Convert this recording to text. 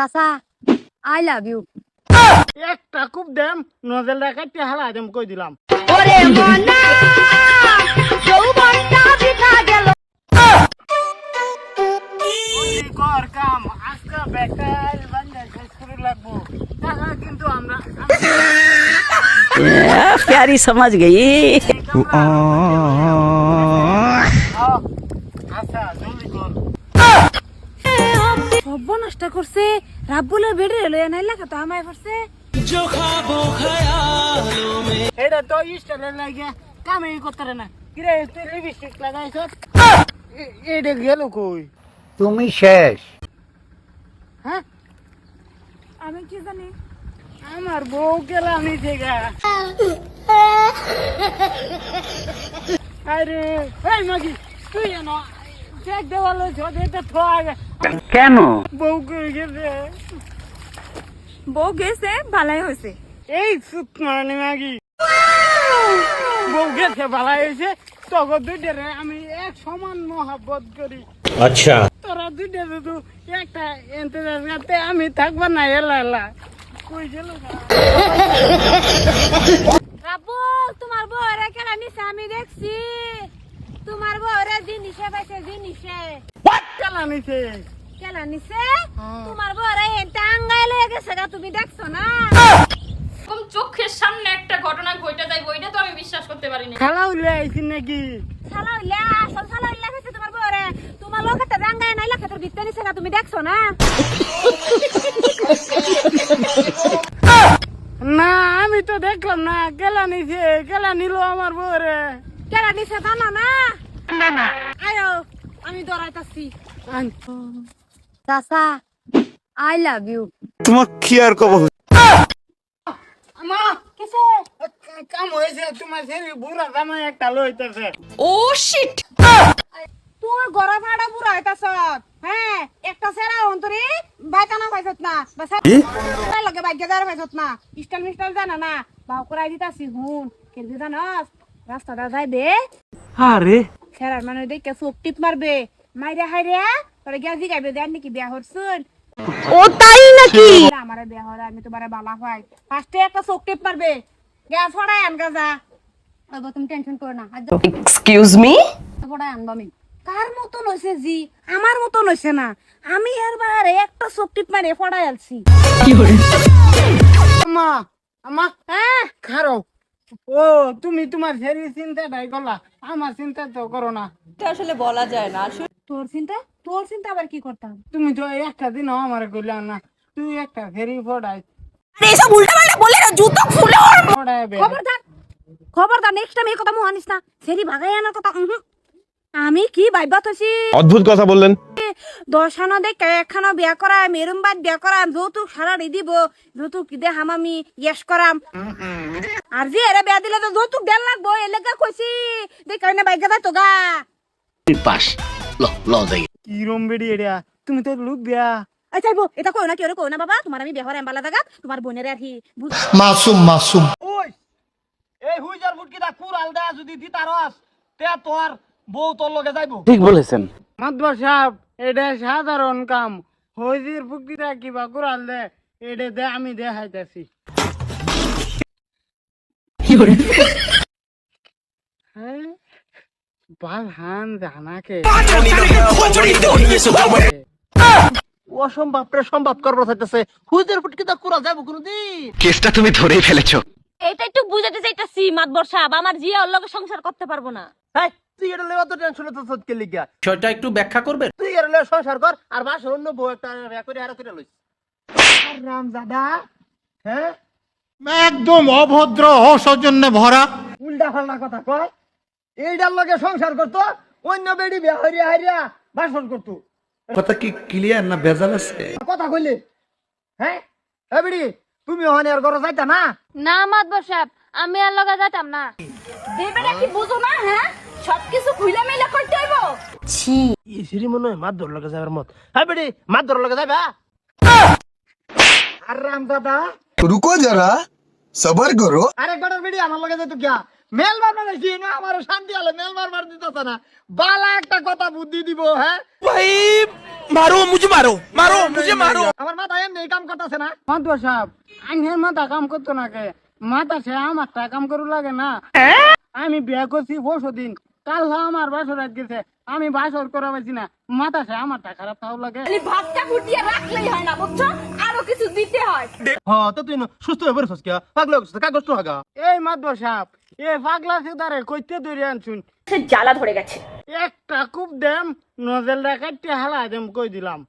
চাচা I love you. একটা খুব দেম নজেলটা কাটতে হালা দেম কই দিলাম। ওরে মনা যৌবনটা বৃথা গেল। জলদি কর কাম, আজকে বেকার বান্ধে শেষ করে লাগবো। টাকা কিন্তু আমরা प्यारी समझ गई। আচ্ছা জলদি কর। সর্বনাশটা করছে রাব্বুলের বেড়ে লয়ে নাই লাগা তো আমায় করছে। এটা তো স্টাইলের লাগে কামই করতে রে না। কিরে তুই লিপস্টিক লাগাইছ? এটা গেল কই? তুমি শেষ। হ্যাঁ আমি কি জানি আমার বউ গেলাম নিচে গা। আরে এই মাগি তুই এনো চেক দেওয়ালো ছোট থোয়া কেন? বউ কই গেছে? বউ গেছে ভালাই হয়েছে। এই সুত মানে মাগি বউ গেছে ভালো হয়েছে। তখন দুইটারে আমি এক সমান মহাব্বত করি। আচ্ছা তোরা দুইটা শুধু একটা ইন্তজার করতে আমি থাকবো না। এলা এলা কই গেল রাব্বুল তোমার বউরে কেলা নিছে আমি দেখছি। তোমার বউরে জিনিসে পাইছে জিনিসে কেলা নিছে? কেলা নিছে তোমার বউরে হেনটা আঙ্গাই লয়ে গেছে গা, তুমি দেখছো না? এরকম চোখের সামনে একটা ঘটনা ঘটে যায় বইটা তো আমি বিশ্বাস করতে পারিনি। খালা উলে আইছি নাকি? শালা হইলা আসল শালা হইলা গেছে তোমার বউরে। তোমার লোকেতে আঙ্গাই নাই লাখে তোর ভিতরে নিছে গা, তুমি দেখছো না? না আমি তো দেখলাম না। কেলা নিছে? কেলা নিল আমার বউরে? কেলা নিছে জানো না? না আয়ো আমি দৌড়াইতাছি। চাচা আই লাভ ইউ। তোমাক কি আর কব? মা কিসে? কাম হয়েছে। তোমার ছেলে বুড়া জামাই একটা লইতেছে। ও শিট, তুই গড়া ভাড়া পুরা হইতাছ। হ্যাঁ একটা সেরা অন্তরে বাইকানা পাইছত না বাসা লগে বাইক গেদার পাইছত না। স্টাইল মিস্টাইল জানা না বাউ করাই দিতাছি। হুন কেলবি জানাস রাস্তাটা যাইবে আরে সেরার মানে দেখে চোখ টিপ মারবে মাইরে হাইরে তোরে গিয়া জিগাইবে দেন নাকি বিয়া হরছুন। ও তাই নাকি? আমারে বিয়া হরে আমি তোমারে বালা পাই। ফার্স্টে একটা চোখ টিপ মারবে গ্যাস ফড়াই আনগা যা। ওগো তুমি টেনশন করো না। আজ এক্সকিউজ মি? ফড়াই আনবা আমি। কার মতন হইছে জি? আমার মতন হইছে না। আমি এর বাইরে একটা চোখ টিপ মারে ফড়াই আলছি। আম্মা আম্মা হ্যাঁ খারো। ও তুমি তোমার ছেলে চিন্তাটাই করলা, আমার চিন্তা তো করো না। আসলে বলা যায় না। আসলে তোর চিন্তা আবার কি করতাম? তুমি তো একটা দিন আমার কইলা না। তুই একটা ফেরি ফড়াই এসব উল্টাপাল্টা বলে না জুতো খুলে ফড়াই বে। খবরদার নেক্সট টাইম এই কথা মুখ আনিস না। সেরি ভাগাই আনার কথা আমি কি ভাইবা থইছি? অদ্ভুত কথা বললেন। 10 আনা দেখে একখানা বিয়া করা মেরুম বাদ বিয়া করা যৌতুক সারা দিব যৌতুক দে হামামি ইয়েস করাম। আর যে এরা বিয়া দিলে তো যৌতুক দেন লাগবো এলাকা কইছি দেখে না বাইক গা তো গা। পাস ল ল যাই। কি রম বেড়ি এটা? তুমি তো লুক বিয়া। আচ্ছা এটা কই না কি ওরে কই না বাবা তোমার আমি বিয়া করে এমবালা জায়গা তোমার বোনের আর হি মাসুম মাসুম। ওই এই হুইজার ফুটকিটা কুড়াল দা যদি দিতারস তে তোর বউ তোর লগে যাইবো। ঠিক বলেছেন। মাতবার সাহেব এটা সাধারণ কাম। হুইজির ফুটকিটা কিবা কুড়াল দে এটা দে আমি দেখাইতাছি। হ্যাঁ বাল হান জানাকে অসম্ভব সম্ভব করবো চাইতেছে। হুইজির ফুটকিটা কুড়াল যাইবো কোনদিন? কেসটা তুমি ধরেই ফেলেছো। এটা একটু বুঝাতে চাইতাছি মাতবর সাহেব, আমার জিয়া ওর লগে সংসার করতে পারবো না। হ্যাঁ তুই এটা লেবা তো টেনশন তো সত্যি লিগা। বিষয়টা একটু ব্যাখ্যা করবে? তুই এটা লে সংসার কর আর বাস অন্য বউ একটা করে আর করে লইস। রাম দাদা হ্যাঁ একদম অভদ্র অসৌজন্যে ভরা। উল্টা ফাল্টা কথা কয়। এইটার লগে সংসার করতো, অন্য বেড়ি বিয়া হইয়া হাইয়া বাসন করতো। কথা কি ক্লিয়ার না ভেজাল আছে? কথা কইলে হ্যাঁ এ বেড়ি তুমি ওখানে আর ঘরে যাইতা না? না মাতবর সাহেব আমি আর লগে যাইতাম না। দেবেটা কি বুঝো না? হ্যাঁ সবকিছু খুইলা মেলা করতে হইব। এই সিরি মনে হয় মাত ধর লগে যাবার মত। হ্যাঁ বেড়ি মাত ধর লগে যাইবা? আর রাম দাদা रुको जरा सबर करो। আরেক বেটার বেড়ি আমার লগে যাইতো কিয়া? মেল মারবার নাকি না আমার শান্তি হলে মেল মারবার দিতেছে না বালা একটা কথা বুদ্ধি দিব হ্যাঁ আমার মাথা এমনি কাম করতেছে না মাদুয়া সাহেব আইনের মাথা কাম করতো না কে মাথা সে আমার টা কাম করু লাগে না আমি বিয়া করছি 20 দিন কাল আমার বাসর রাত গেছে আমি বাসর করা পাইছি না মাথা সে আমার টা খারাপ তাও লাগে খালি ভাতটা ফুটিয়ে রাখলেই হয় না বুঝছো আরো কিছু দিতে হয় হ্যাঁ তো তুই সুস্থ হয়ে বেরোছিস কে পাগলা হচ্ছিস কাগজ তো হাগা এই মাদুয়া সাহেব এ পাগলা সুদারে কইতে ধরে আনছুন সে জ্বালা ধরে গেছে একটা খুব দেম নজেলটা কাটতে হালা দেম কই দিলাম